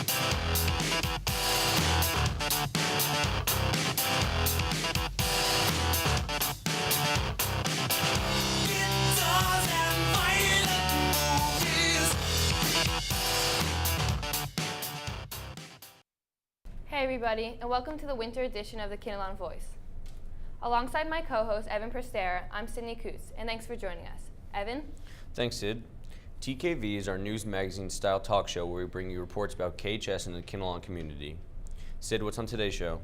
Hey everybody, and welcome to the winter edition of the Kinnelon Voice. Alongside my co-host Evan Prestera, I'm Sydney Coutts, and thanks for joining us. Evan? Thanks, Sid. TKV is our news magazine style talk show where we bring you reports about KHS and the Kinnelon community. Sid, what's on today's show?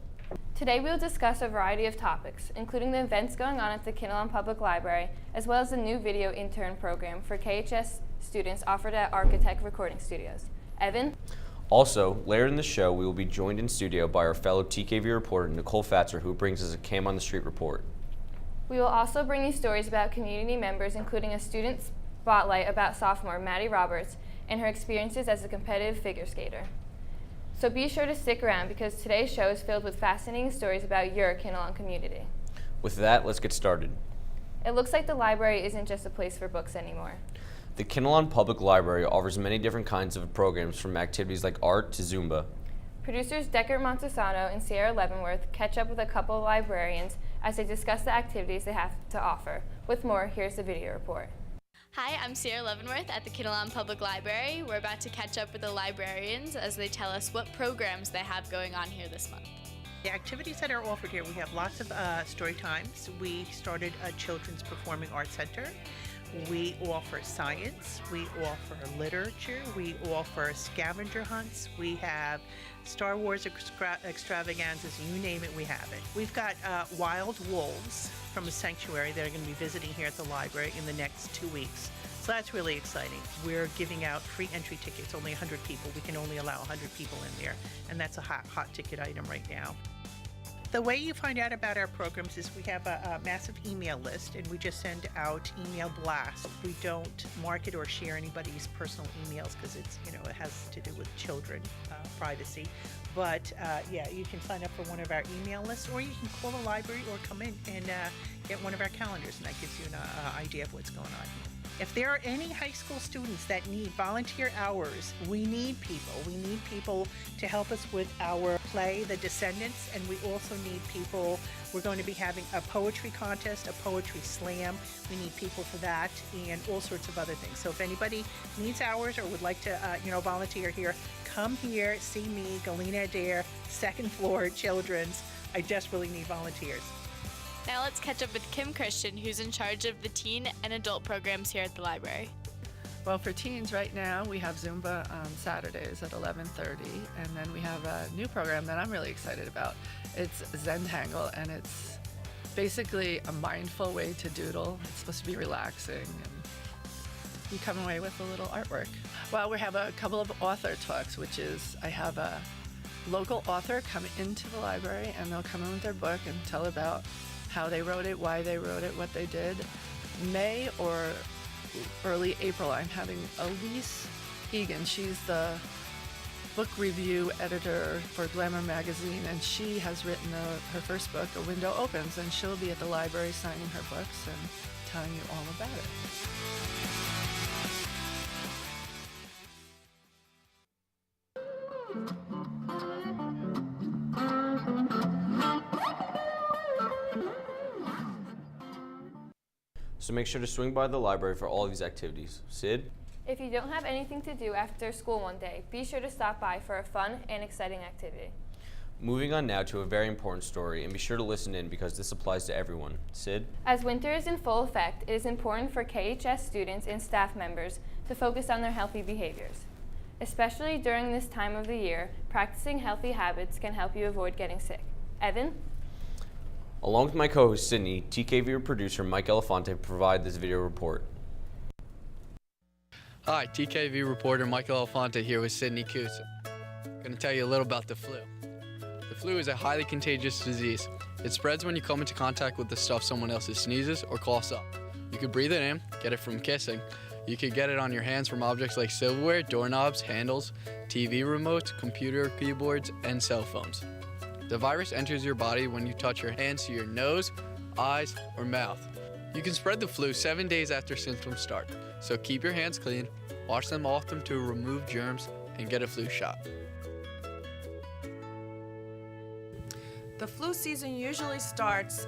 Today we'll discuss a variety of topics, including the events going on at the Kinnelon Public Library, as well as the new video intern program for KHS students offered at Architect Recording Studios. Evan? Also, later in the show, we will be joined in studio by our fellow TKV reporter, Nicole Fatzer, who brings us a Cam on the Street report. We will also bring you stories about community members, including a student spotlight about sophomore Maddie Roberts and her experiences as a competitive figure skater. So be sure to stick around because today's show is filled with fascinating stories about your Kinnelon community. With that, let's get started. It looks like the library isn't just a place for books anymore. The Kinnelon Public Library offers many different kinds of programs, from activities like art to Zumba. Producers Deckard Montesano and Sierra Leavenworth catch up with a couple of librarians as they discuss the activities they have to offer. With more, here's the video report. Hi, I'm Sierra Leavenworth at the Kinnelon Public Library. We're about to catch up with the librarians as they tell us what programs they have going on here this month. The activities that are offered here, we have lots of story times. We started a children's performing arts center. We offer science, we offer literature, we offer scavenger hunts, we have Star Wars extravaganzas, you name it, we have it. We've got wild wolves from a sanctuary that are going to be visiting here at the library in the next 2 weeks. So that's really exciting. We're giving out free entry tickets, only 100 people. We can only allow 100 people in there, and that's a hot ticket item right now. The way you find out about our programs is we have a massive email list, and we just send out email blasts. We don't market or share anybody's personal emails because it's, it has to do with children privacy. But yeah, you can sign up for one of our email lists, or you can call the library or come in and get one of our calendars, and that gives you an idea of what's going on here. If there are any high school students that need volunteer hours, we need people. We need people to help us with our play, The Descendants, and we also need people. We're going to be having a poetry contest, a poetry slam. We need people for that and all sorts of other things. So if anybody needs hours or would like to, volunteer here, come here, see me, Galina Adair, second floor, Children's. I desperately need volunteers. Now let's catch up with Kim Christian, who's in charge of the teen and adult programs here at the library. Well, for teens right now, we have Zumba on Saturdays at 11:30, and then we have a new program that I'm really excited about. It's Zentangle, and it's basically a mindful way to doodle. It's supposed to be relaxing, and you come away with a little artwork. Well, we have a couple of author talks, which is I have a local author come into the library, and they'll come in with their book and tell about how they wrote it, why they wrote it, what they did. May or early April, I'm having Elise Egan. She's the book review editor for Glamour magazine, and she has written her first book, A Window Opens, and she'll be at the library signing her books and telling you all about it. So make sure to swing by the library for all of these activities. Sid? If you don't have anything to do after school one day, be sure to stop by for a fun and exciting activity. Moving on now to a very important story, and be sure to listen in because this applies to everyone. Sid? As winter is in full effect, it is important for KHS students and staff members to focus on their healthy behaviors. Especially during this time of the year, practicing healthy habits can help you avoid getting sick. Evan? Along with my co-host Sydney, TKV producer Mike Elefante provide this video report. Hi, TKV reporter Michael Elefante here with Sydney Coutts. I'm going to tell you a little about the flu. The flu is a highly contagious disease. It spreads when you come into contact with the stuff someone else sneezes or coughs up. You could breathe it in, get it from kissing. You could get it on your hands from objects like silverware, doorknobs, handles, TV remotes, computer keyboards, and cell phones. The virus enters your body when you touch your hands to your nose, eyes, or mouth. You can spread the flu 7 days after symptoms start, so keep your hands clean, wash them often to remove germs, and get a flu shot. The flu season usually starts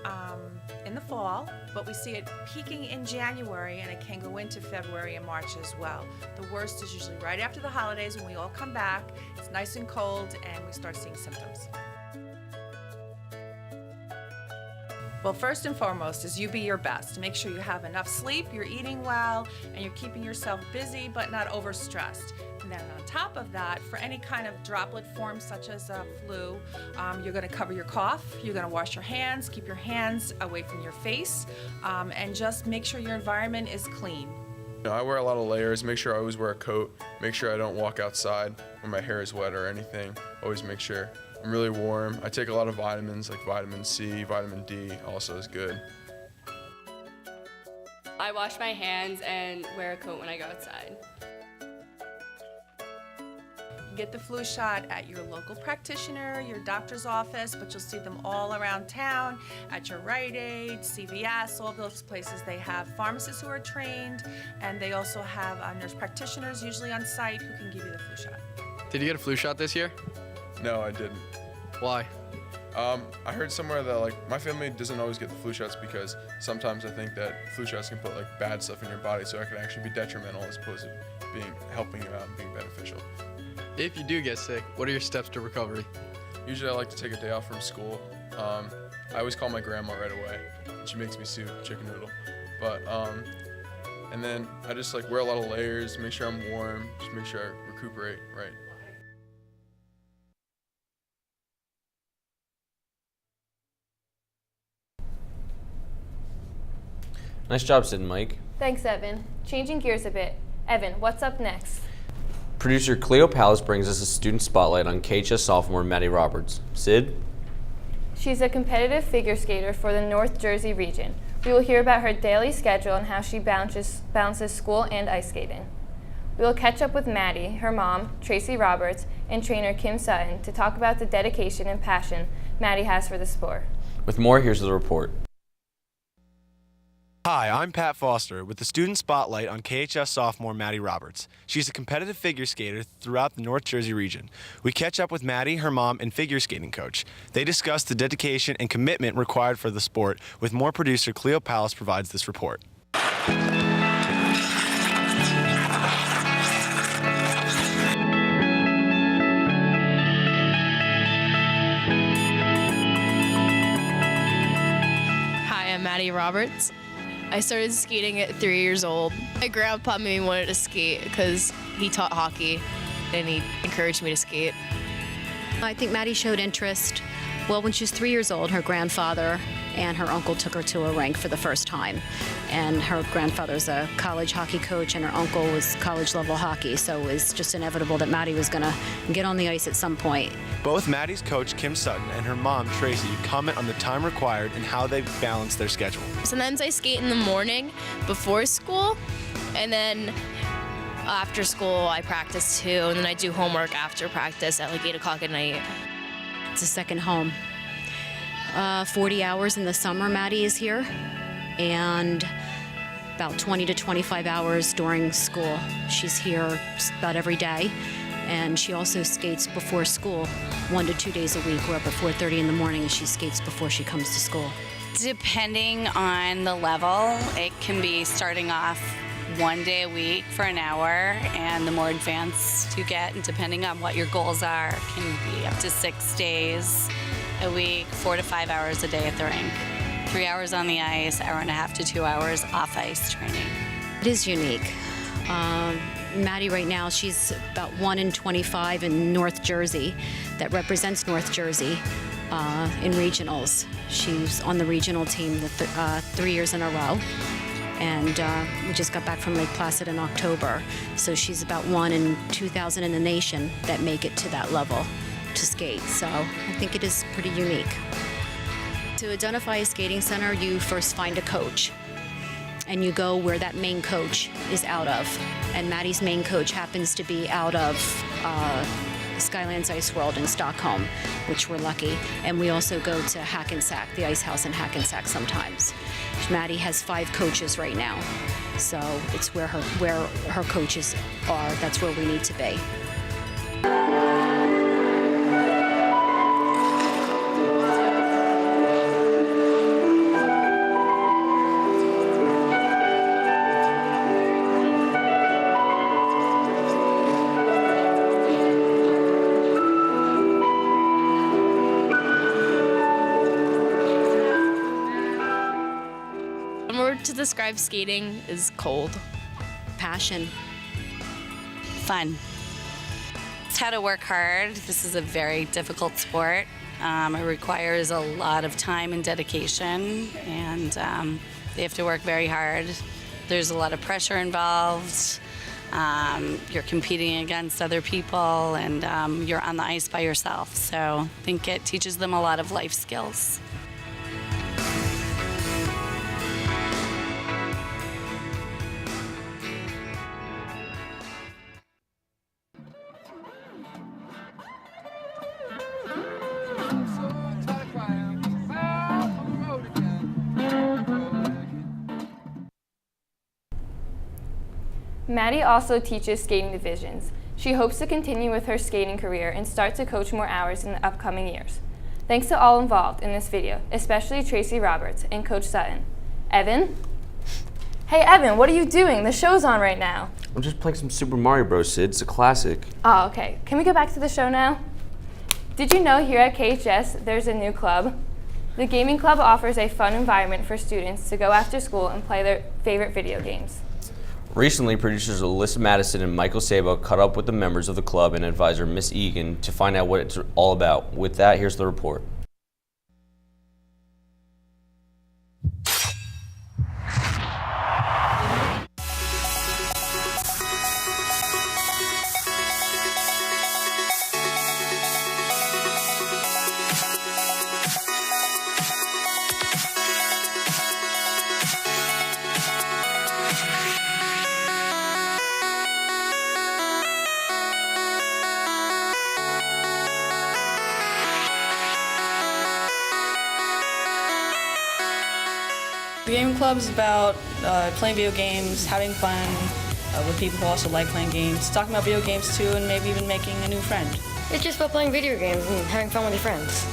in the fall, but we see it peaking in January, and it can go into February and March as well. The worst is usually right after the holidays when we all come back. It's nice and cold, and we start seeing symptoms. Well, first and foremost is you be your best. Make sure you have enough sleep, you're eating well, and you're keeping yourself busy but not overstressed. And then on top of that, for any kind of droplet form such as flu, you're going to cover your cough, you're going to wash your hands, keep your hands away from your face, and just make sure your environment is clean. I wear a lot of layers, make sure I always wear a coat, make sure I don't walk outside when my hair is wet or anything. Always make sure I'm really warm. I take a lot of vitamins like vitamin C, vitamin D also is good. I wash my hands and wear a coat when I go outside. Get the flu shot at your local practitioner, your doctor's office, but you'll see them all around town, at your Rite Aid, CVS, all those places. They have pharmacists who are trained, and they also have nurse practitioners usually on site who can give you the flu shot. Did you get a flu shot this year? No, I didn't. Why? I heard somewhere that like my family doesn't always get the flu shots because sometimes I think that flu shots can put like bad stuff in your body, so it can actually be detrimental as opposed to helping you out and being beneficial. If you do get sick, what are your steps to recovery? Usually I like to take a day off from school. I always call my grandma right away. She makes me soup, chicken noodle. But and then I just like wear a lot of layers, make sure I'm warm, just make sure I recuperate right. Nice job, Sid and Mike. Thanks, Evan. Changing gears a bit. Evan, what's up next? Producer Cleo Palace brings us a student spotlight on KHS sophomore Maddie Roberts. Sid? She's a competitive figure skater for the North Jersey region. We will hear about her daily schedule and how she balances school and ice skating. We will catch up with Maddie, her mom, Tracy Roberts, and trainer Kim Sutton to talk about the dedication and passion Maddie has for the sport. With more, here's the report. Hi, I'm Pat Foster with the Student Spotlight on KHS sophomore Maddie Roberts. She's a competitive figure skater throughout the North Jersey region. We catch up with Maddie, her mom, and figure skating coach. They discuss the dedication and commitment required for the sport. With more, producer Cleo Palace provides this report. Hi, I'm Maddie Roberts. I started skating at 3 years old. My grandpa made me wanted to skate because he taught hockey and he encouraged me to skate. I think Maddie showed interest. Well, when she was 3 years old, her grandfather and her uncle took her to a rink for the first time. And her grandfather's a college hockey coach and her uncle was college level hockey, so it was just inevitable that Maddie was gonna get on the ice at some point. Both Maddie's coach, Kim Sutton, and her mom, Tracy, comment on the time required and how they balance their schedule. Sometimes I skate in the morning before school, and then after school I practice too, and then I do homework after practice at like 8 o'clock at night. It's a second home. 40 hours in the summer Maddie is here, and about 20 to 25 hours during school. She's here about every day, and she also skates before school 1 to 2 days a week. We're up at 4:30 in the morning and she skates before she comes to school. Depending on the level, it can be starting off 1 day a week for an hour, and the more advanced you get, and depending on what your goals are, can be up to 6 days a week, 4 to 5 hours a day at the rink. 3 hours on the ice, hour and a half to 2 hours off ice training. It is unique. Maddie right now, she's about 1 in 25 in North Jersey that represents North Jersey in regionals. She's on the regional team 3 years in a row. And we just got back from Lake Placid in October. So she's about 1 in 2,000 in the nation that make it to that level to skate. So I think it is pretty unique. To identify a skating center, you first find a coach. And you go where that main coach is out of. And Maddie's main coach happens to be out of Skylands Ice World in Stockholm, which we're lucky. And we also go to Hackensack, the ice house in Hackensack sometimes. Maddie has 5 coaches right now. So it's where her coaches are. That's where we need to be. to describe skating is cold. Passion. Fun. It's how to work hard. This is a very difficult sport. It requires a lot of time and dedication, and they have to work very hard. There's a lot of pressure involved. You're competing against other people, and you're on the ice by yourself. So I think it teaches them a lot of life skills. Maddie also teaches skating divisions. She hopes to continue with her skating career and start to coach more hours in the upcoming years. Thanks to all involved in this video, especially Tracy Roberts and Coach Sutton. Evan? Hey Evan, what are you doing? The show's on right now. I'm just playing some Super Mario Bros, Sid. It's a classic. Oh, okay. Can we go back to the show now? Did you know here at KHS there's a new club? The gaming club offers a fun environment for students to go after school and play their favorite video games. Recently, producers Alyssa Madison and Michael Sabo caught up with the members of the club and advisor Miss Egan to find out what it's all about. With that, here's the report. The game club is about playing video games, having fun with people who also like playing games, talking about video games too, and maybe even making a new friend. It's just about playing video games and having fun with your friends.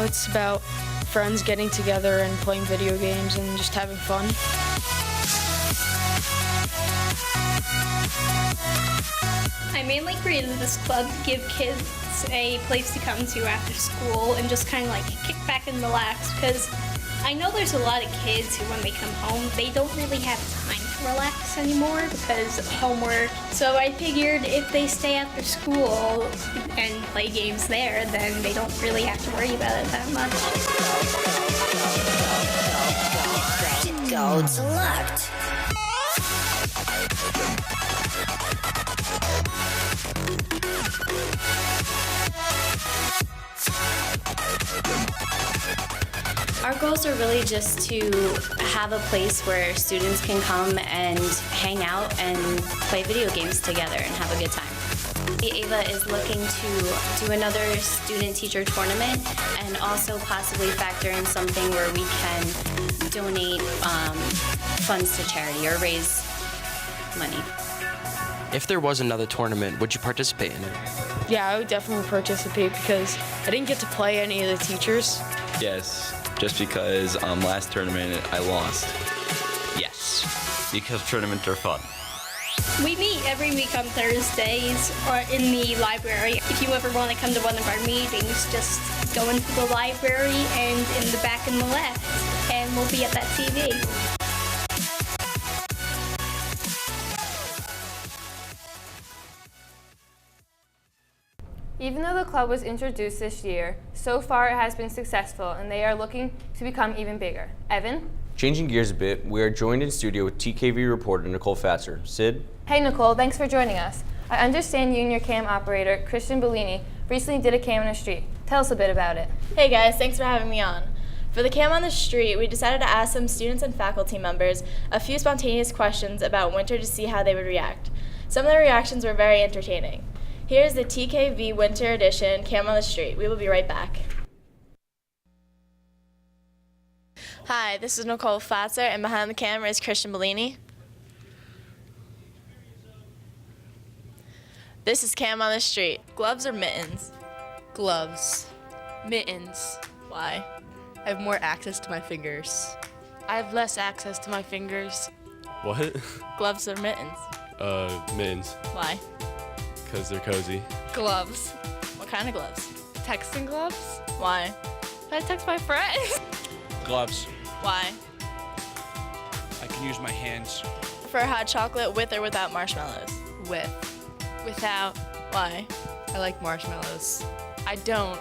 It's about friends getting together and playing video games and just having fun. I mainly created this club to give kids a place to come to after school and just kind of like kick back and relax, because I know there's a lot of kids who, when they come home, they don't really have time to relax anymore because of homework. So I figured if they stay after school and play games there, then they don't really have to worry about it that much. Go to left. Our goals are really just to have a place where students can come and hang out and play video games together and have a good time. Ava is looking to do another student-teacher tournament and also possibly factor in something where we can donate funds to charity or raise money. If there was another tournament, would you participate in it? Yeah, I would definitely participate because I didn't get to play any of the teachers. Yes, just because last tournament I lost. Yes, because tournaments are fun. We meet every week on Thursdays or in the library. If you ever want to come to one of our meetings, just go into the library and in the back and the left, and we'll be at that TV. Even though the club was introduced this year, so far it has been successful and they are looking to become even bigger. Evan? Changing gears a bit, we are joined in studio with TKV reporter Nicole Fatzer. Sid? Hey Nicole, thanks for joining us. I understand you and your cam operator, Christian Bellini, recently did a cam on the street. Tell us a bit about it. Hey guys, thanks for having me on. For the cam on the street, we decided to ask some students and faculty members a few spontaneous questions about winter to see how they would react. Some of the reactions were very entertaining. Here's the TKV Winter Edition Cam on the Street. We will be right back. Hi, this is Nicole Fatzer, and behind the camera is Christian Bellini. This is Cam on the Street. Gloves or mittens? Gloves. Mittens. Why? I have more access to my fingers. I have less access to my fingers. What? Gloves or mittens? Mittens. Why? Because they're cozy. Gloves. What kind of gloves? Texting gloves. Why? I text my friends. Gloves. Why? can use my hands. For hot chocolate, with or without marshmallows? With. Without. Why? I like marshmallows. I don't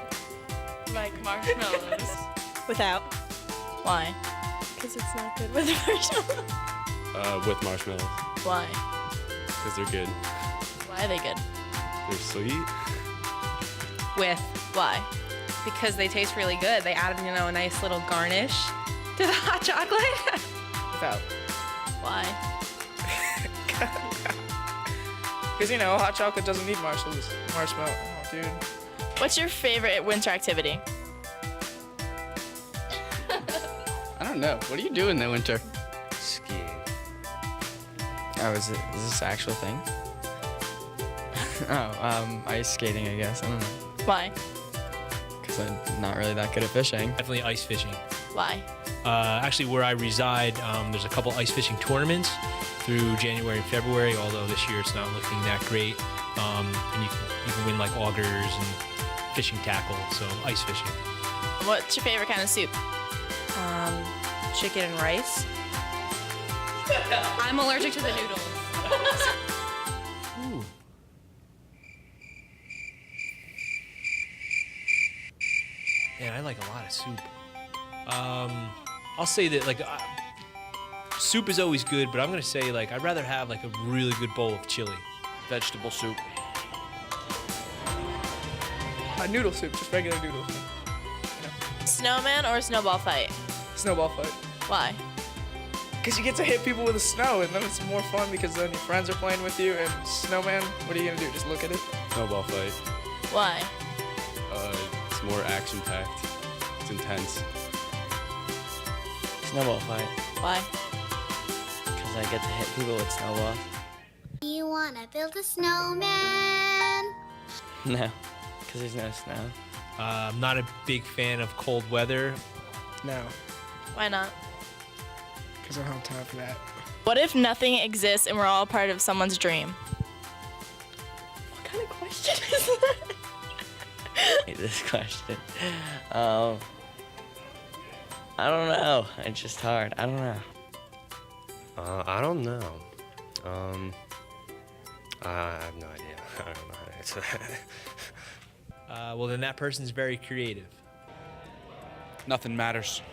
like marshmallows. Without. Why? Because it's not good with marshmallows. With marshmallows. Why? Because they're good. Why are they good? They're sweet. With. Why? Because they taste really good. They add, a nice little garnish to the hot chocolate. Without. Why? Because, hot chocolate doesn't need marshmallows. Marshmallow. Oh, dude. What's your favorite winter activity? I don't know. What do you do in the winter? Skiing. Oh, is this an actual thing? Ice skating, I guess. I don't know. Why? Because I'm not really that good at fishing. Definitely ice fishing. Why? Actually, where I reside, there's a couple ice fishing tournaments through January and February, although this year it's not looking that great. And you can win like augers and fishing tackle, so ice fishing. What's your favorite kind of soup? Chicken and rice. I'm allergic to the noodles. Ooh. Man, I like a lot of soup. I'll say that soup is always good, but I'm gonna say I'd rather have a really good bowl of chili. Vegetable soup. Noodle soup, just regular noodle soup. Snowman or snowball fight? Snowball fight. Why? Because you get to hit people with the snow, and then it's more fun because then your friends are playing with you, and snowman, what are you gonna do? Just look at it? Snowball fight. Why? It's more action-packed. It's intense. Snowball fight. Why? Because I get to hit people with snowballs. You wanna build a snowman? No, because there's no snow. I'm not a big fan of cold weather. No, Why not? because I don't have time for that. What if nothing exists and we're all part of someone's dream? What kind of question is that? This question. I don't know. It's just hard. I don't know. I don't know. I have no idea. I don't know how to answer that. Well, then that person's very creative. Nothing matters.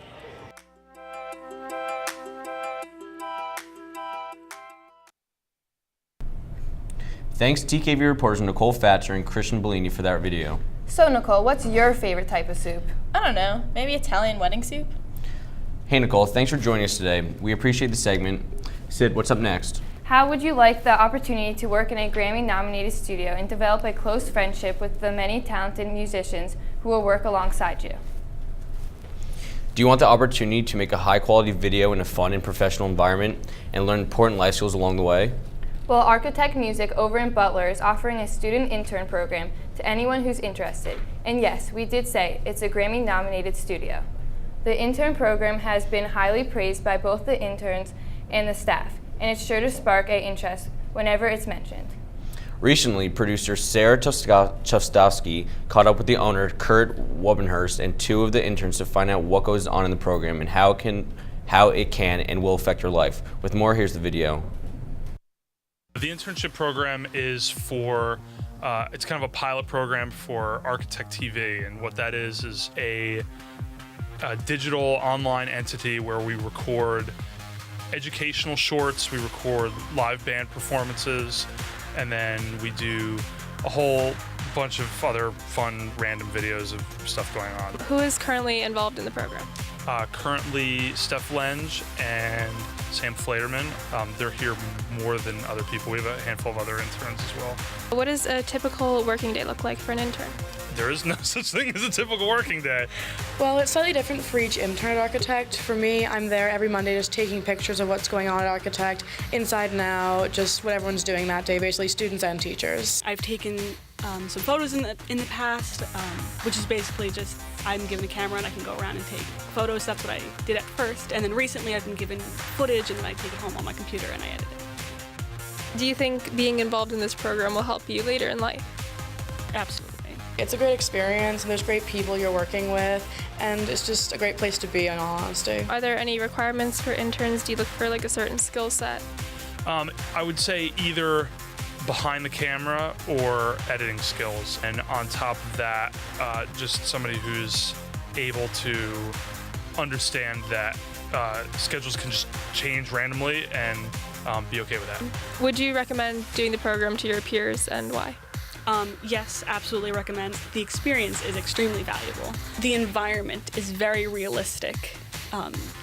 Thanks TKV reporters Nicole Fatcher and Christian Bellini for that video. So Nicole, what's your favorite type of soup? I don't know. Maybe Italian wedding soup? Hey Nicole, thanks for joining us today. We appreciate the segment. Sid, what's up next? How would you like the opportunity to work in a Grammy-nominated studio and develop a close friendship with the many talented musicians who will work alongside you? Do you want the opportunity to make a high-quality video in a fun and professional environment and learn important life skills along the way? Well, Architect Music over in Butler is offering a student intern program to anyone who's interested. And yes, we did say it's a Grammy-nominated studio. The intern program has been highly praised by both the interns and the staff, and it's sure to spark an interest whenever it's mentioned. Recently, producer Sarah Chostowski caught up with the owner, Kurt Wobenhurst, and two of the interns to find out what goes on in the program and how it can and will affect your life. With more, here's the video. The internship program is for, it's kind of a pilot program for Architect TV, and what that is a digital online entity where we record educational shorts, we record live band performances, and then we do a whole bunch of other fun random videos of stuff going on. Who is currently involved in the program? Currently Steph Lenge and Sam Flaterman. They're here more than other people. We have a handful of other interns as well. What does a typical working day look like for an intern? There is no such thing as a typical working day. Well, it's slightly different for each intern at Architect. For me, I'm there every Monday just taking pictures of what's going on at Architect, inside and out, just what everyone's doing that day, basically students and teachers. I've taken some photos in the past, which is basically just I'm given a camera and I can go around and take photos. That's what I did at first. And then recently I've been given footage and then I take it home on my computer and I edit it. Do you think being involved in this program will help you later in life? Absolutely. It's a great experience, and there's great people you're working with, and it's just a great place to be, in all honesty. Are there any requirements for interns? Do you look for like a certain skill set? I would say either behind the camera or editing skills, and on top of that, just somebody who's able to understand that schedules can just change randomly and be okay with that. Would you recommend doing the program to your peers, and why? Yes, absolutely recommend. The experience is extremely valuable. The environment is very realistic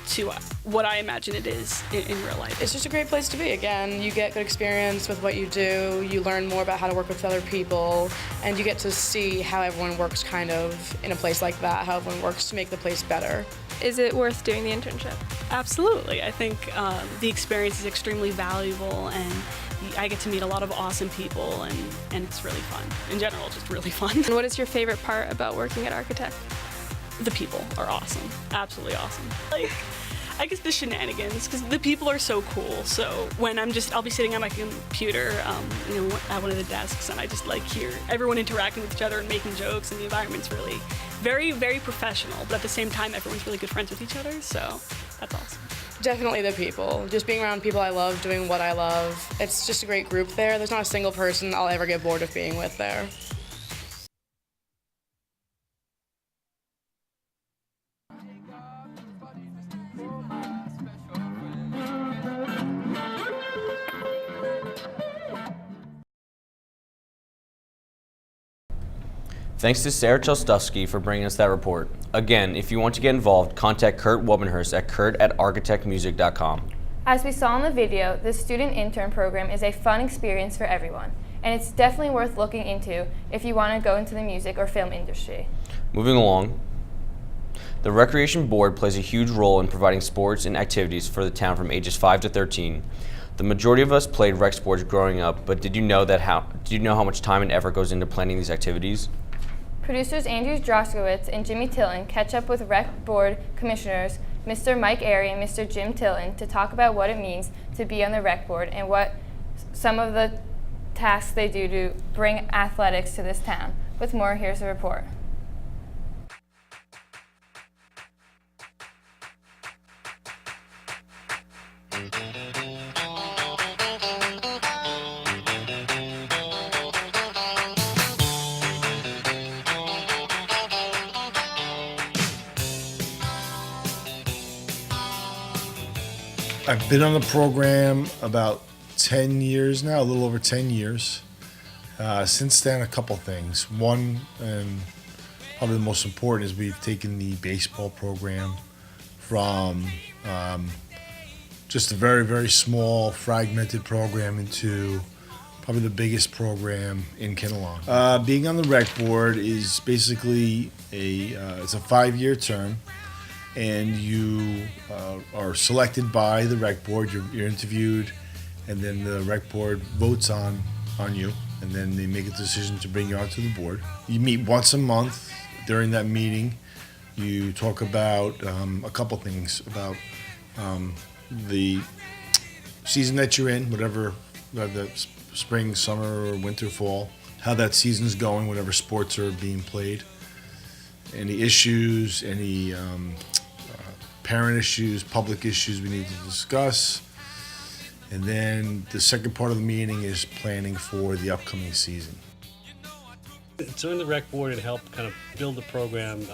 to what I imagine it is in real life. It's just a great place to be. Again, you get good experience with what you do, you learn more about how to work with other people, and you get to see how everyone works kind of in a place like that, how everyone works to make the place better. Is it worth doing the internship? Absolutely. I think the experience is extremely valuable, and I get to meet a lot of awesome people, and it's really fun. In general, just really fun. And what is your favorite part about working at Architect? The people are awesome. Absolutely awesome. Like, I guess the shenanigans, because the people are so cool. So when I'll be sitting at my computer, at one of the desks, and I just like hear everyone interacting with each other and making jokes, and the environment's really very, very professional, but at the same time, everyone's really good friends with each other, so that's awesome. Definitely the people. Just being around people I love, doing what I love. It's just a great group there. There's not a single person I'll ever get bored of being with there. Thanks to Sarah Chelstovsky for bringing us that report. Again, if you want to get involved, contact Kurt Wobenhurst at kurt@architectmusic.com. As we saw in the video, the student intern program is a fun experience for everyone, and it's definitely worth looking into if you want to go into the music or film industry. Moving along, the Recreation Board plays a huge role in providing sports and activities for the town from ages 5 to 13. The majority of us played rec sports growing up, but did you know how much time and effort goes into planning these activities? Producers Andrew Droskowitz and Jimmy Tilton catch up with Rec Board Commissioners Mr. Mike Airy and Mr. Jim Tilton to talk about what it means to be on the Rec Board and what some of the tasks they do to bring athletics to this town. With more, here's the report. I've been on the program about 10 years now, a little over 10 years. Since then, a couple things. One, and probably the most important, is we've taken the baseball program from just a very, very small, fragmented program into probably the biggest program in Kinnelon. Being on the rec board is basically it's a 5-year term. And you are selected by the rec board. You're interviewed, and then the rec board votes on you, and then they make a decision to bring you onto the board. You meet once a month. During that meeting, you talk about a couple things about the season that you're in, whatever the spring, summer, or winter, fall, how that season's going, whatever sports are being played, any issues, any parent issues, public issues we need to discuss. And then the second part of the meeting is planning for the upcoming season. Join the rec board and help kind of build the program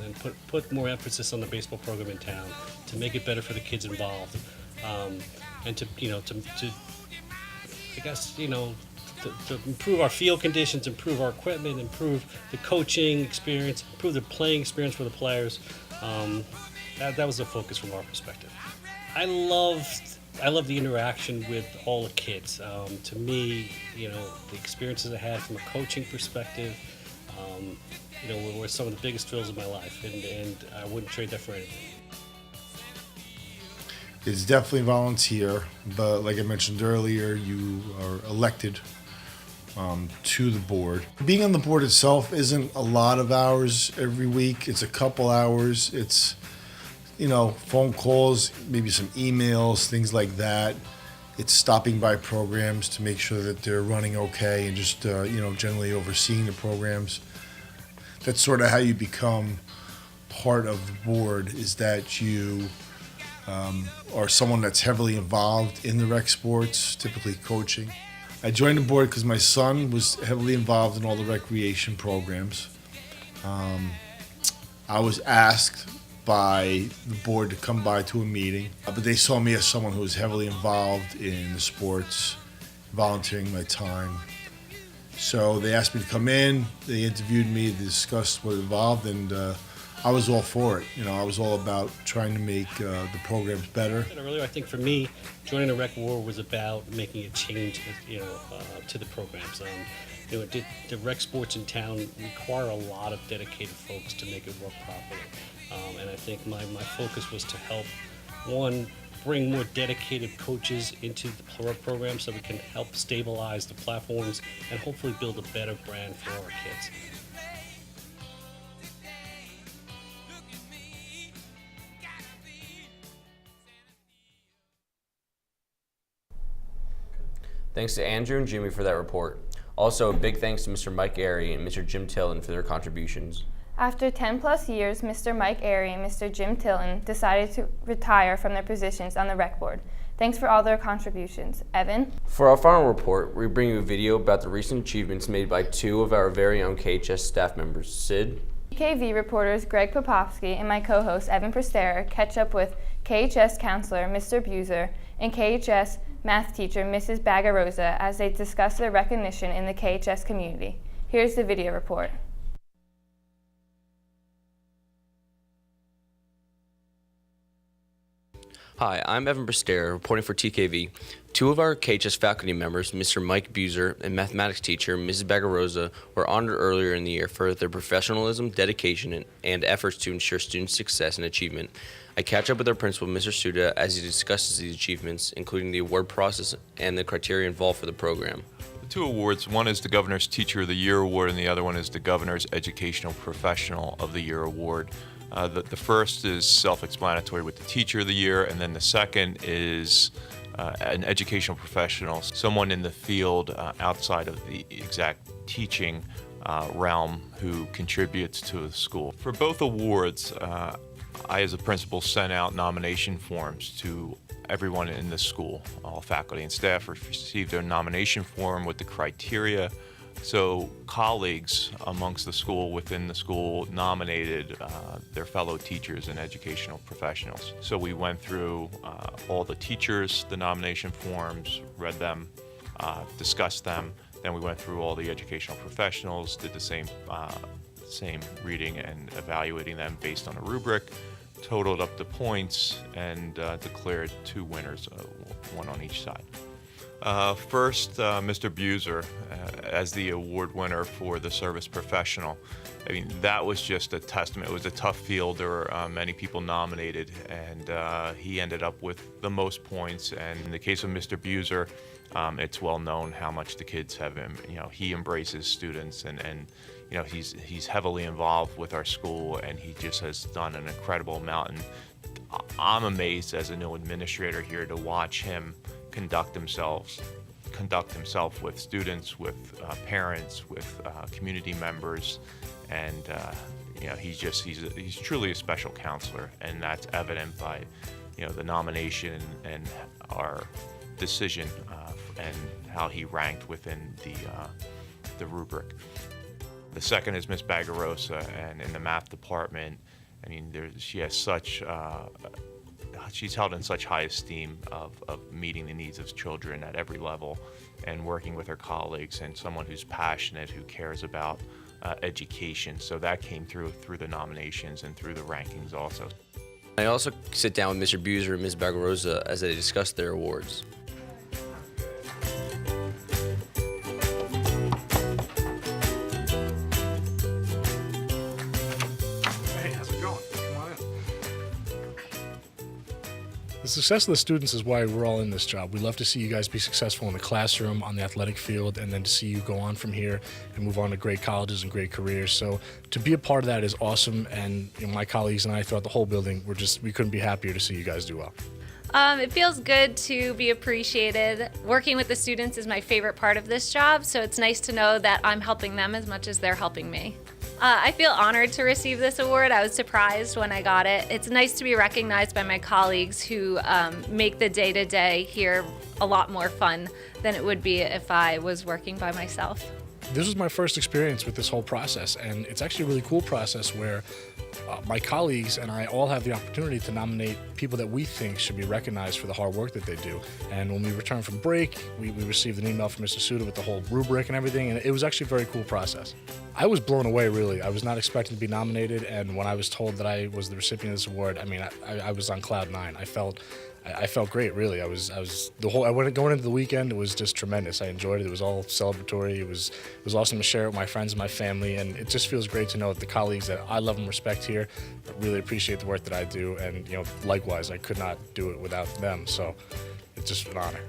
and put more emphasis on the baseball program in town to make it better for the kids involved, and to improve our field conditions, improve our equipment, improve the coaching experience, improve the playing experience for the players. That was the focus from our perspective. I love the interaction with all the kids. To me, the experiences I had from a coaching perspective, were some of the biggest thrills of my life, and I wouldn't trade that for anything. It's definitely volunteer, but like I mentioned earlier, you are elected to the board. Being on the board itself isn't a lot of hours every week. It's a couple hours. It's phone calls, maybe some emails, things like that. It's stopping by programs to make sure that they're running okay, and just generally overseeing the programs. That's sort of how you become part of the board, is that you are someone that's heavily involved in the rec sports, typically coaching. I joined the board because my son was heavily involved in all the recreation programs. I was asked by the board to come by to a meeting, but they saw me as someone who was heavily involved in the sports, volunteering my time. So they asked me to come in, they interviewed me, they discussed what involved, and I was all for it. You know, I was all about trying to make the programs better. Earlier, I think for me, joining the rec board was about making a change, to the programs. The rec sports in town require a lot of dedicated folks to make it work properly. And I think my focus was to help, one, bring more dedicated coaches into the program so we can help stabilize the platforms and hopefully build a better brand for our kids. Thanks to Andrew and Jimmy for that report. Also, a big thanks to Mr. Mike Airy and Mr. Jim Tillon for their contributions. After 10 plus years, Mr. Mike Airy and Mr. Jim Tillon decided to retire from their positions on the rec board. Thanks for all their contributions. Evan? For our final report, we bring you a video about the recent achievements made by two of our very own KHS staff members. Sid? TKV reporters Greg Popovsky and my co-host Evan Prestera catch up with KHS counselor Mr. Buser and KHS math teacher Mrs. Bagarosa as they discuss their recognition in the KHS community. Here's the video report. Hi, I'm Evan Prestera, reporting for TKV. Two of our KHS faculty members, Mr. Mike Buser and mathematics teacher Mrs. Bagarosa, were honored earlier in the year for their professionalism, dedication, and efforts to ensure student success and achievement. I catch up with our principal, Mr. Suda, as he discusses these achievements, including the award process and the criteria involved for the program. The two awards, one is the Governor's Teacher of the Year Award, and the other one is the Governor's Educational Professional of the Year Award. The first is self-explanatory with the Teacher of the Year, and then the second is an educational professional, someone in the field outside of the exact teaching realm who contributes to the school. For both awards, I as a principal sent out nomination forms to everyone in the school. All faculty and staff received their nomination form with the criteria. So colleagues amongst the school, within the school, nominated their fellow teachers and educational professionals. So we went through all the teachers, the nomination forms, read them, discussed them. Then we went through all the educational professionals, did the same reading and evaluating them based on a rubric, totaled up the points, and declared two winners, one on each side. First, Mr. Buser, as the award winner for the service professional. I mean, that was just a testament. It was a tough field. There were many people nominated, and he ended up with the most points. And in the case of Mr. Buser, it's well known how much the kids have him. You know, he embraces students, and you know, he's heavily involved with our school, and he just has done an incredible amount. And I'm amazed as a new administrator here to watch him conduct himself with students, with parents, with community members, and you know, he's truly a special counselor, and that's evident by, you know, the nomination and our decision and how he ranked within the rubric. The second is Miss Bagarosa, and in the math department, I mean, she has such. She's held in such high esteem of meeting the needs of children at every level and working with her colleagues, and someone who's passionate, who cares about education. So that came through the nominations and through the rankings also. I also sit down with Mr. Buser and Ms. Bagarosa as they discuss their awards. The success of the students is why we're all in this job. We love to see you guys be successful in the classroom, on the athletic field, and then to see you go on from here and move on to great colleges and great careers. So to be a part of that is awesome, and you know, my colleagues and I throughout the whole building, we couldn't be happier to see you guys do well. It feels good to be appreciated. Working with the students is my favorite part of this job, so it's nice to know that I'm helping them as much as they're helping me. I feel honored to receive this award. I was surprised when I got it. It's nice to be recognized by my colleagues who make the day-to-day here a lot more fun than it would be if I was working by myself. This was my first experience with this whole process, and it's actually a really cool process where my colleagues and I all have the opportunity to nominate people that we think should be recognized for the hard work that they do. And when we return from break, we received an email from Mr. Suda with the whole rubric and everything, and it was actually a very cool process. I was blown away, really. I was not expecting to be nominated, and when I was told that I was the recipient of this award, I mean, I was on cloud nine. I felt great, really. Going into the weekend, it was just tremendous. I enjoyed it. It was all celebratory. It was awesome to share it with my friends and my family, and it just feels great to know that the colleagues that I love and respect here really appreciate the work that I do, and likewise, I could not do it without them. So it's just an honor.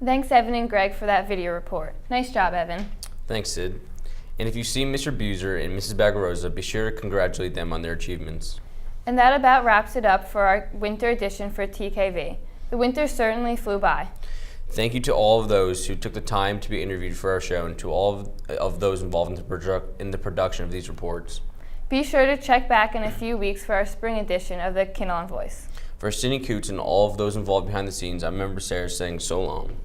Thanks, Evan and Greg, for that video report. Nice job, Evan. Thanks, Sid. And if you see Mr. Buser and Mrs. Bagarosa, be sure to congratulate them on their achievements. And that about wraps it up for our winter edition for TKV. The winter certainly flew by. Thank you to all of those who took the time to be interviewed for our show, and to all of those involved in the production of these reports. Be sure to check back in a few weeks for our spring edition of the Kinnelon Voice. For Sidney Coots and all of those involved behind the scenes, I'm Member Sarah saying so long.